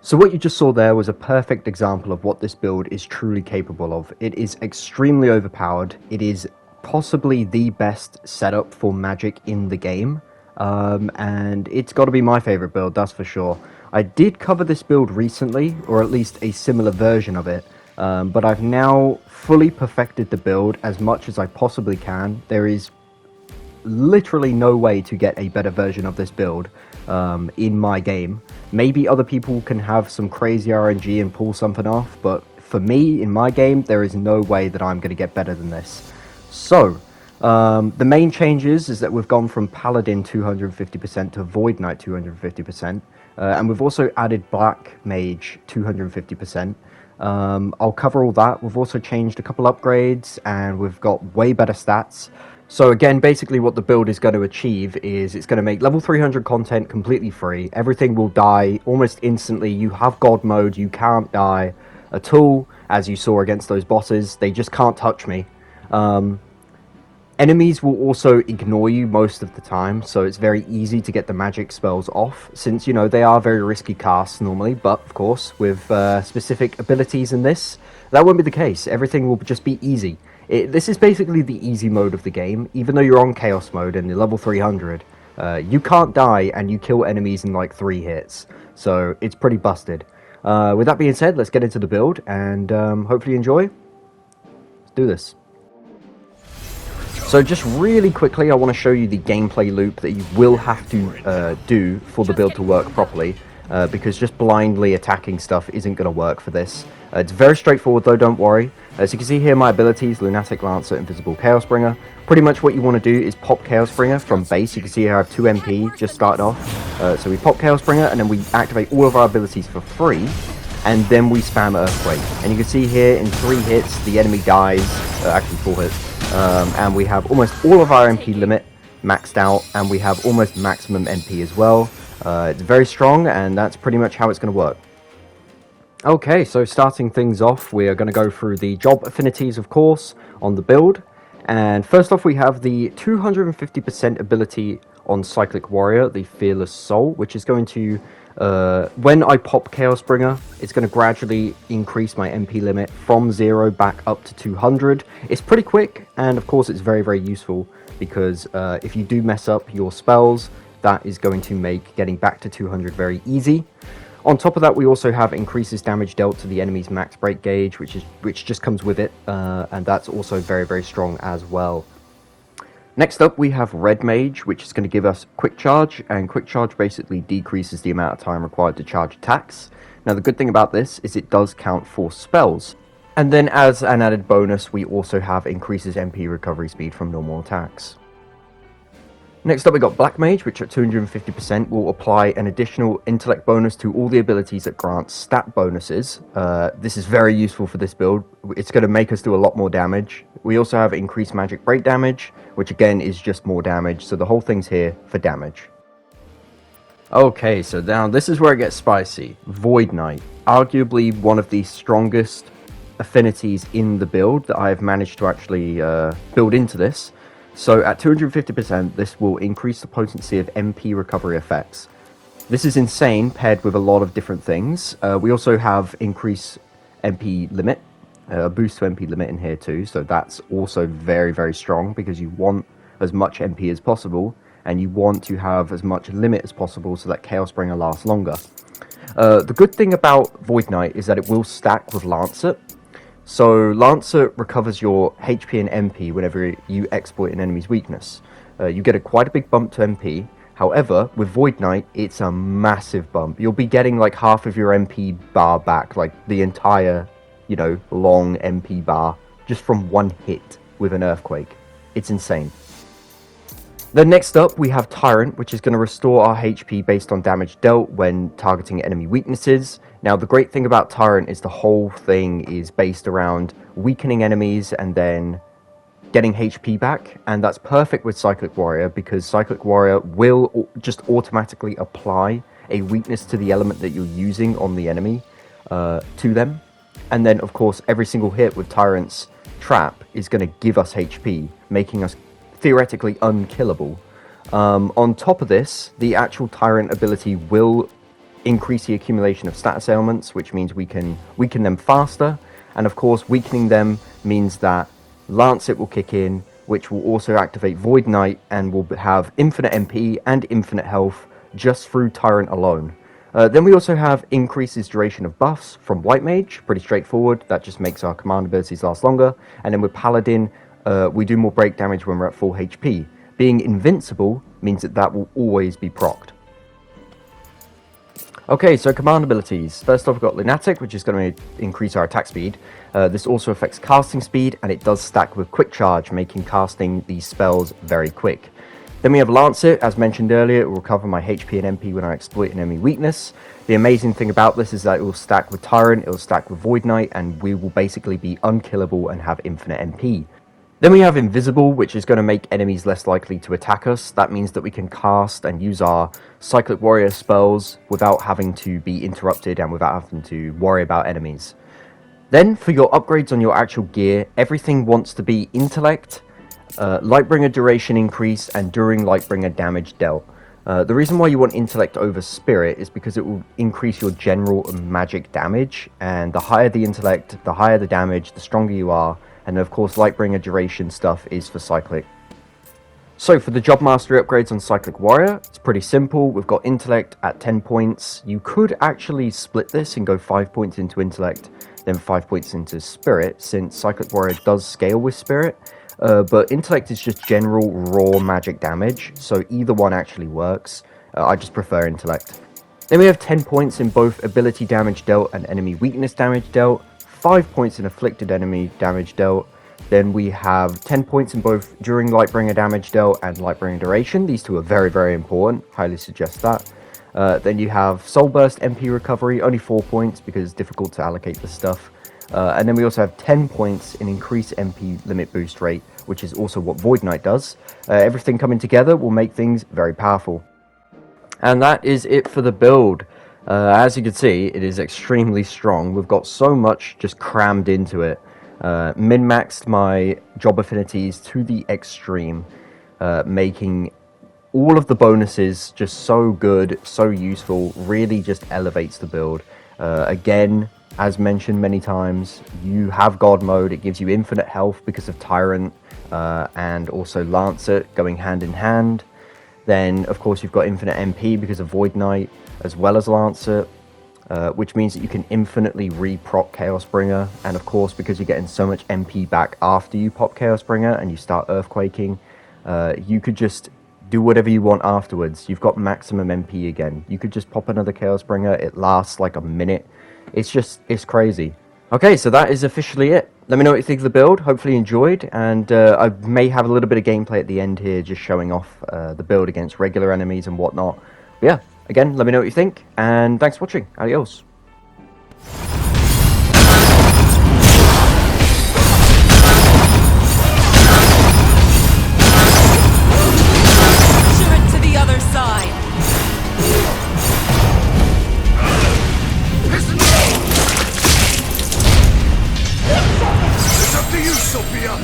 So what you just saw there was a perfect example of what this build is truly capable of. It is extremely overpowered. It is possibly the best setup for magic in the game. And it's got to be my favorite build, that's for sure. I did cover this build recently, or at least a similar version of it. But I've now fully perfected the build as much as I possibly can. There is literally no way to get a better version of this build in my game. Maybe other people can have some crazy RNG and pull something off, but for me, in my game, there is no way that I'm going to get better than this. So, the main changes is that we've gone from Paladin 250% to Void Knight 250%, and we've also added Black Mage 250%. I'll cover all that. We've also changed a couple upgrades, and we've got way better stats. So again, basically what the build is going to achieve is it's going to make level 300 content completely free. Everything will die almost instantly. You have God mode, you can't die at all, as you saw against those bosses. They just can't touch me. Enemies will also ignore you most of the time, so it's very easy to get the magic spells off, since, you know, they are very risky casts normally, but of course, with specific abilities in this, that won't be the case. Everything will just be easy. This is basically the easy mode of the game. Even though you're on Chaos mode and you're level 300, you can't die and you kill enemies in like 3 hits. So it's pretty busted. With that being said, let's get into the build and hopefully enjoy. Let's do this. So just really quickly, I want to show you the gameplay loop that you will have to do for the build to work properly. Because just blindly attacking stuff isn't going to work for this. It's very straightforward though, don't worry. As you can see here, my abilities, Lunatic Lancer, Invisible Chaosbringer. Pretty much what you want to do is pop Chaosbringer from base. You can see here I have 2 MP just started off. So we pop Chaosbringer and then we activate all of our abilities for free. And then we spam Earthquake. And you can see here in 3 hits, the enemy dies, actually 4 hits. And we have almost all of our MP limit maxed out, and we have almost maximum MP as well. It's very strong, and that's pretty much how it's going to work. Okay, so starting things off, we are going to go through the job affinities, of course, on the build. And first off, we have the 250% ability on Cyclic Warrior, the Fearless Soul, which is going to, when I pop Chaosbringer, it's going to gradually increase my MP limit from 0 back up to 200. It's pretty quick, and of course it's very, very useful, because if you do mess up your spells, that is going to make getting back to 200 very easy. On top of that, we also have increases damage dealt to the enemy's max break gauge, which just comes with it, and that's also very, very strong as well. Next up, we have Red Mage, which is going to give us Quick Charge, and Quick Charge basically decreases the amount of time required to charge attacks. Now, the good thing about this is it does count for spells. And then as an added bonus, we also have increases MP recovery speed from normal attacks. Next up, we got Black Mage, which at 250% will apply an additional intellect bonus to all the abilities that grant stat bonuses. This is very useful for this build. It's going to make us do a lot more damage. We also have increased magic break damage, which again is just more damage, so the whole thing's here for damage. Okay, so now this is where it gets spicy. Void Knight, arguably one of the strongest affinities in the build that I've managed to actually build into this. So at 250%, this will increase the potency of MP recovery effects. This is insane, paired with a lot of different things. We also have increased MP limit, a boost to MP limit in here too, so that's also very, very strong, because you want as much MP as possible, and you want to have as much limit as possible so that Chaosbringer lasts longer. The good thing about Void Knight is that it will stack with Lancet. So Lancet recovers your HP and MP whenever you exploit an enemy's weakness. You get quite a big bump to MP. However, with Void Knight, it's a massive bump. You'll be getting like half of your MP bar back, like the entire, you know, long MP bar, just from one hit with an Earthquake. It's insane. Then next up, we have Tyrant, which is going to restore our HP based on damage dealt when targeting enemy weaknesses. Now, the great thing about Tyrant is the whole thing is based around weakening enemies and then getting HP back, and that's perfect with Cyclic Warrior, because Cyclic Warrior will just automatically apply a weakness to the element that you're using on the enemy to them. And then, of course, every single hit with Tyrant's trap is going to give us HP, making us theoretically unkillable. On top of this, the actual Tyrant ability will increase the accumulation of status ailments, which means we can weaken them faster. And of course, weakening them means that Lancet will kick in, which will also activate Void Knight and will have infinite MP and infinite health just through Tyrant alone. Then we also have increases duration of buffs from White Mage, pretty straightforward, that just makes our command abilities last longer. And then with Paladin, we do more break damage when we're at full HP. Being invincible means that that will always be procced. Okay, so command abilities. First off, we've got Lunatic, which is going to increase our attack speed. This also affects casting speed, and it does stack with Quick Charge, making casting these spells very quick. Then we have Lancet, as mentioned earlier, it will recover my HP and MP when I exploit an enemy weakness. The amazing thing about this is that it will stack with Tyrant, it will stack with Void Knight, and we will basically be unkillable and have infinite MP. Then we have Invisible, which is going to make enemies less likely to attack us. That means that we can cast and use our Cyclic Warrior spells without having to be interrupted and without having to worry about enemies. Then, for your upgrades on your actual gear, everything wants to be Intellect, Lightbringer duration increase, and During Lightbringer damage dealt. The reason why you want Intellect over Spirit is because it will increase your general magic damage, and the higher the Intellect, the higher the damage, the stronger you are. And of course, Lightbringer duration stuff is for Cyclic. So for the Job Mastery upgrades on Cyclic Warrior, it's pretty simple. We've got Intellect at 10 points. You could actually split this and go 5 points into Intellect, then 5 points into Spirit, since Cyclic Warrior does scale with Spirit. But Intellect is just general raw magic damage, so either one actually works. I just prefer Intellect. Then we have 10 points in both ability damage dealt and enemy weakness damage dealt. 5 points in afflicted enemy damage dealt. Then we have 10 points in both during Lightbringer damage dealt and Lightbringer duration. These two are very, very important. Highly suggest that. Then you have Soul Burst MP recovery, only 4 points because it's difficult to allocate this stuff. And then we also have 10 points in increased MP limit boost rate, which is also what Void Knight does. Everything coming together will make things very powerful. And that is it for the build. As you can see, it is extremely strong. We've got so much just crammed into it. Min-maxed my Job Affinities to the extreme, making all of the bonuses just so good, so useful, really just elevates the build. Again, as mentioned many times, you have God mode. It gives you infinite health because of Tyrant and also Lancet going hand in hand. Then, of course, you've got infinite MP because of Void Knight, as well as Lancet, which means that you can infinitely re-proc Chaosbringer, and of course, because you're getting so much MP back after you pop Chaosbringer and you start Earthquaking, you could just do whatever you want afterwards. You've got maximum MP again. You could just pop another Chaosbringer, it lasts like a minute. It's crazy. Okay, so that is officially it. Let me know what you think of the build. Hopefully you enjoyed, and I may have a little bit of gameplay at the end here, just showing off the build against regular enemies and whatnot. But yeah, again, let me know what you think, and thanks for watching. Adios. To the other side. It's up to you, Sophia!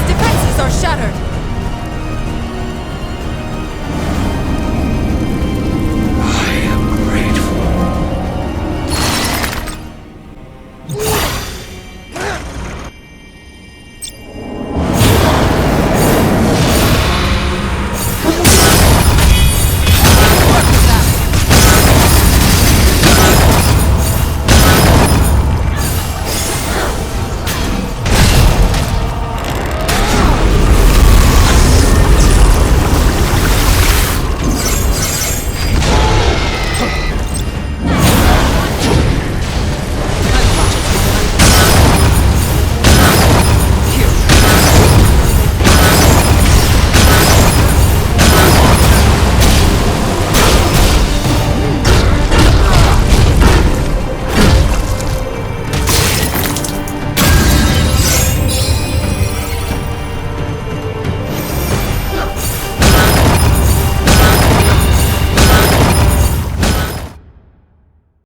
Defenses are shattered.